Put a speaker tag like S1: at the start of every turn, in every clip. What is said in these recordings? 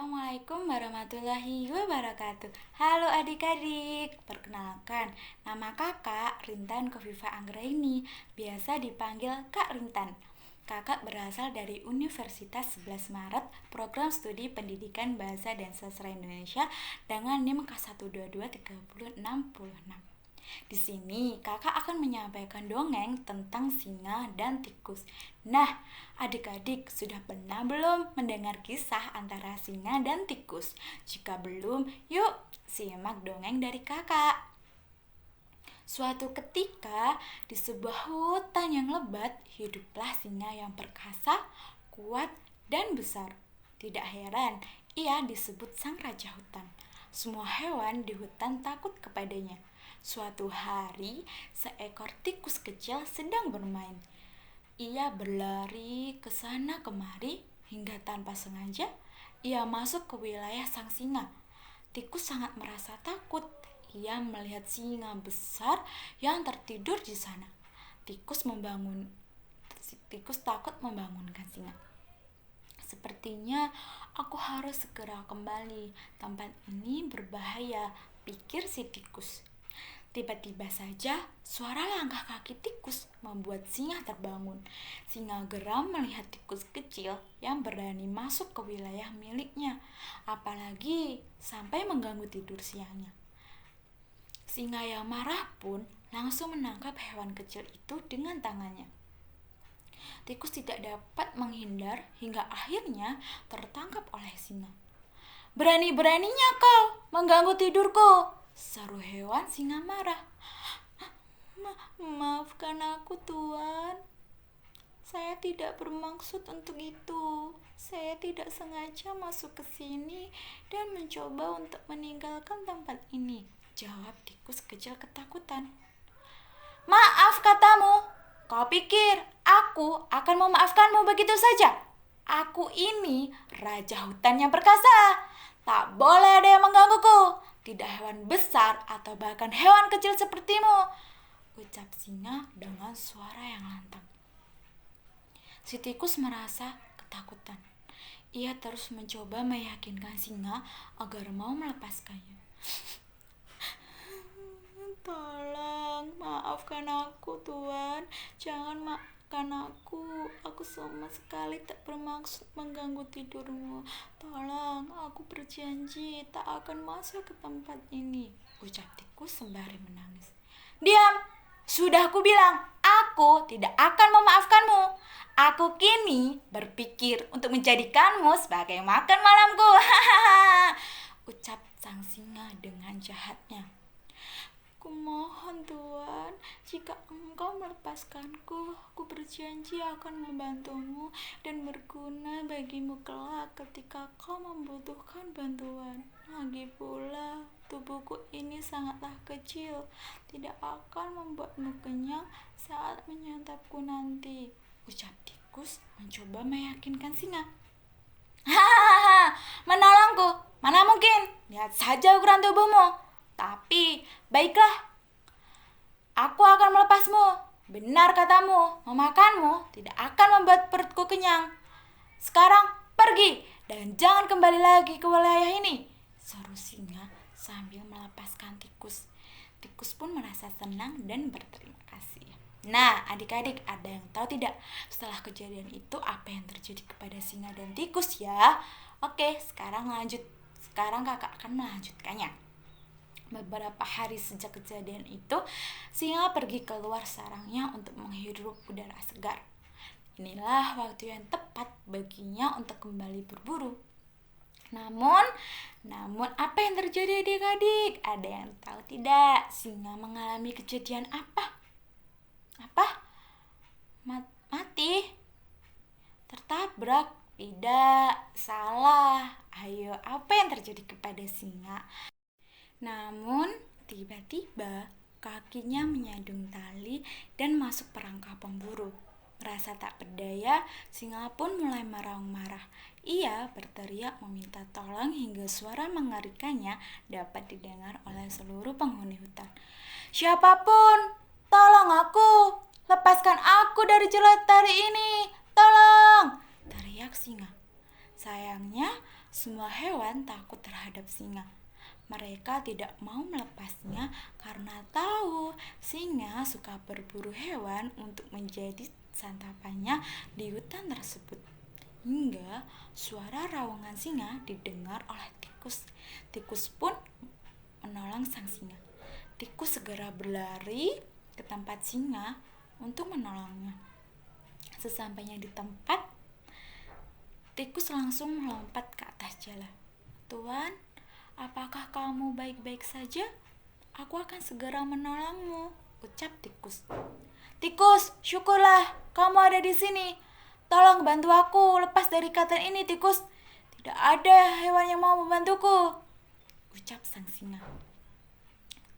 S1: Assalamualaikum warahmatullahi wabarakatuh. Halo adik-adik, perkenalkan, nama kakak Rintan Kofifa Anggraini, biasa dipanggil Kak Rintan. Kakak berasal dari Universitas 11 Maret, Program Studi Pendidikan Bahasa dan Sastra Indonesia dengan NIM K1223066. Di sini kakak akan menyampaikan dongeng tentang singa dan tikus. Nah, adik-adik sudah pernah belum mendengar kisah antara singa dan tikus? Jika belum, yuk simak dongeng dari kakak. Suatu ketika, di sebuah hutan yang lebat, hiduplah singa yang perkasa, kuat, dan besar. Tidak heran, ia disebut sang raja hutan. Semua hewan di hutan takut kepadanya. Suatu hari, seekor tikus kecil sedang bermain. Ia berlari ke sana kemari hingga tanpa sengaja ia masuk ke wilayah sang singa. Tikus sangat merasa takut. Ia melihat singa besar yang tertidur di sana. Tikus takut membangunkan singa. Sepertinya aku harus segera kembali. Tempat ini berbahaya, pikir si tikus. Tiba-tiba saja suara langkah kaki tikus membuat singa terbangun. Singa geram melihat tikus kecil yang berani masuk ke wilayah miliknya, apalagi sampai mengganggu tidur siangnya. Singa yang marah pun langsung menangkap hewan kecil itu dengan tangannya. Tikus tidak dapat menghindar hingga akhirnya tertangkap oleh singa. "Berani-beraninya kau mengganggu tidurku!" seru hewan singa marah. Maafkan aku, Tuan. Saya tidak bermaksud untuk itu. Saya tidak sengaja masuk ke sini dan mencoba untuk meninggalkan tempat ini, jawab tikus kecil ketakutan. Maaf katamu. Kau pikir aku akan memaafkanmu begitu saja? Aku ini raja hutan yang perkasa. Tak boleh ada yang menggangguku. Tidak hewan besar atau bahkan hewan kecil sepertimu, ucap singa dengan suara yang lantang. Si tikus merasa ketakutan. Ia terus mencoba meyakinkan singa agar mau melepaskannya. Tolong, maafkan aku, Tuan. Jangan maafkan aku. Aku sama sekali tak bermaksud mengganggu tidurmu. Tolong, aku berjanji tak akan masuk ke tempat ini, ucap tikus sembari menangis. Diam! Sudah aku bilang, aku tidak akan memaafkanmu. Aku kini berpikir untuk menjadikanmu sebagai makan malamku. Ucap sang singa dengan jahatnya. Kumohon Tuan, jika engkau melepaskanku, aku berjanji akan membantumu dan berguna bagimu kelak ketika kau membutuhkan bantuan. Lagi pula, tubuhku ini sangatlah kecil, tidak akan membuatmu kenyang saat menyantapku nanti, ucap tikus mencoba meyakinkan singa. Hahaha, menolongku, mana mungkin, lihat saja ukuran tubuhmu. Tapi, baiklah, aku akan melepasmu. Benar katamu, memakanmu tidak akan membuat perutku kenyang. Sekarang pergi dan jangan kembali lagi ke wilayah ini, seru singa sambil melepaskan tikus. Tikus pun merasa senang dan berterima kasih. Nah, adik-adik, ada yang tahu tidak setelah kejadian itu apa yang terjadi kepada singa dan tikus ya? Oke, sekarang kakak akan melanjutkannya. Beberapa hari sejak kejadian itu, singa pergi keluar sarangnya untuk menghirup udara segar. Inilah waktu yang tepat baginya untuk kembali berburu. Namun apa yang terjadi adik-adik? Ada yang tahu tidak? Singa mengalami kejadian apa? Mati? Tertabrak? Tidak, salah. Ayo, apa yang terjadi kepada singa? Namun, tiba-tiba kakinya menyandung tali dan masuk perangkap pemburu. Merasa tak berdaya, singa pun mulai marah-marah. Ia berteriak meminta tolong hingga suara mengerikannya dapat didengar oleh seluruh penghuni hutan. Siapapun, tolong aku! Lepaskan aku dari jerat tali ini! Tolong! Teriak singa. Sayangnya, Semua hewan takut terhadap singa. Mereka tidak mau melepasnya karena tahu singa suka berburu hewan untuk menjadi santapannya di hutan tersebut. Hingga suara rawangan singa didengar oleh tikus. Tikus pun menolong sang singa. Tikus segera berlari ke tempat singa untuk menolongnya. Sesampainya di tempat, tikus langsung melompat ke atas jala. "Tuan, apakah kamu baik-baik saja? Aku akan segera menolongmu," ucap tikus. "Tikus, syukurlah kamu ada di sini. Tolong bantu aku lepas dari ikatan ini, tikus. Tidak ada hewan yang mau membantuku," ucap sang singa.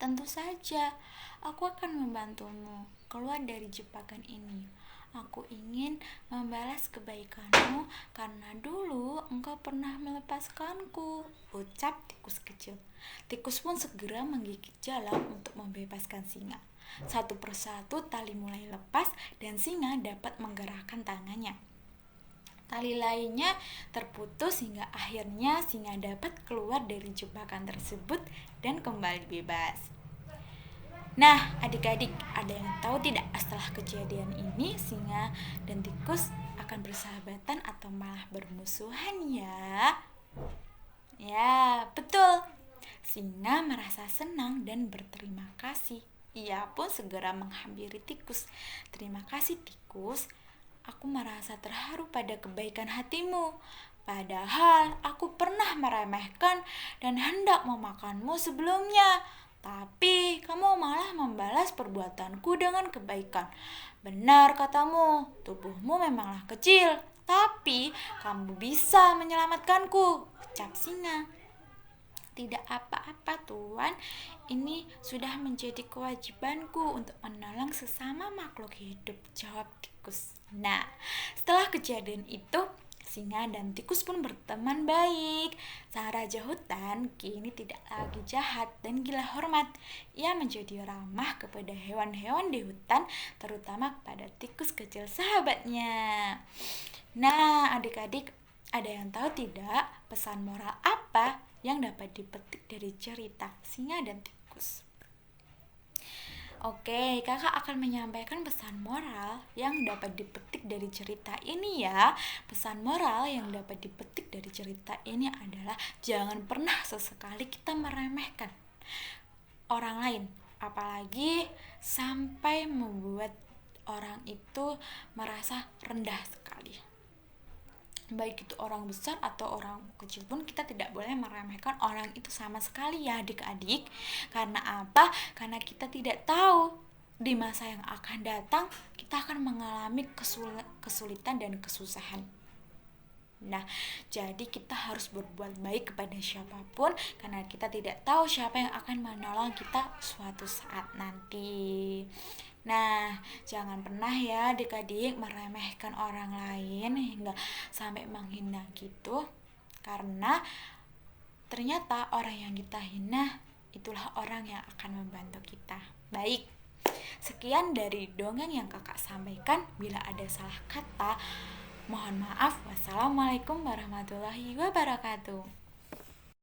S1: "Tentu saja, aku akan membantumu keluar dari jebakan ini. Aku ingin membalas kebaikanmu karena dulu engkau pernah melepaskanku," ucap tikus kecil. Tikus pun segera menggigit jala untuk membebaskan singa. Satu persatu tali mulai lepas dan singa dapat menggerakkan tangannya. Tali lainnya terputus hingga akhirnya singa dapat keluar dari jebakan tersebut dan kembali bebas. Nah, adik-adik, ada yang tahu tidak setelah kejadian ini singa dan tikus akan bersahabatan atau malah bermusuhan ya? Ya, betul. Singa merasa senang dan berterima kasih. Ia pun segera menghampiri tikus. "Terima kasih tikus, aku merasa terharu pada kebaikan hatimu. Padahal aku pernah meremehkan dan hendak memakanmu sebelumnya. Tapi kamu malah membalas perbuatanku dengan kebaikan. Benar katamu, tubuhmu memanglah kecil, tapi kamu bisa menyelamatkanku," ucap singa. "Tidak apa-apa, Tuan. Ini sudah menjadi kewajibanku untuk menolong sesama makhluk hidup," jawab tikus. Nah, setelah kejadian itu, singa dan tikus pun berteman baik. Sang raja hutan kini tidak lagi jahat dan gila hormat. Ia menjadi ramah kepada hewan-hewan di hutan, terutama kepada tikus kecil sahabatnya. Nah, adik-adik, ada yang tahu tidak pesan moral apa yang dapat dipetik dari cerita singa dan tikus? Oke, kakak akan menyampaikan pesan moral yang dapat dipetik dari cerita ini ya. Pesan moral yang dapat dipetik dari cerita ini adalah jangan pernah sesekali kita meremehkan orang lain, apalagi sampai membuat orang itu merasa rendah sekali. Baik itu orang besar atau orang kecil pun kita tidak boleh meremehkan orang itu sama sekali ya adik-adik. Karena apa? Karena kita tidak tahu di masa yang akan datang kita akan mengalami kesulitan dan kesusahan. Nah, jadi kita harus berbuat baik kepada siapapun karena kita tidak tahu siapa yang akan menolong kita suatu saat nanti. Nah, jangan pernah ya adik-adik meremehkan orang lain hingga sampai menghina gitu. Karena ternyata orang yang kita hina itulah orang yang akan membantu kita. Baik, sekian dari dongeng yang kakak sampaikan. Bila ada salah kata, mohon maaf. Wassalamualaikum warahmatullahi wabarakatuh.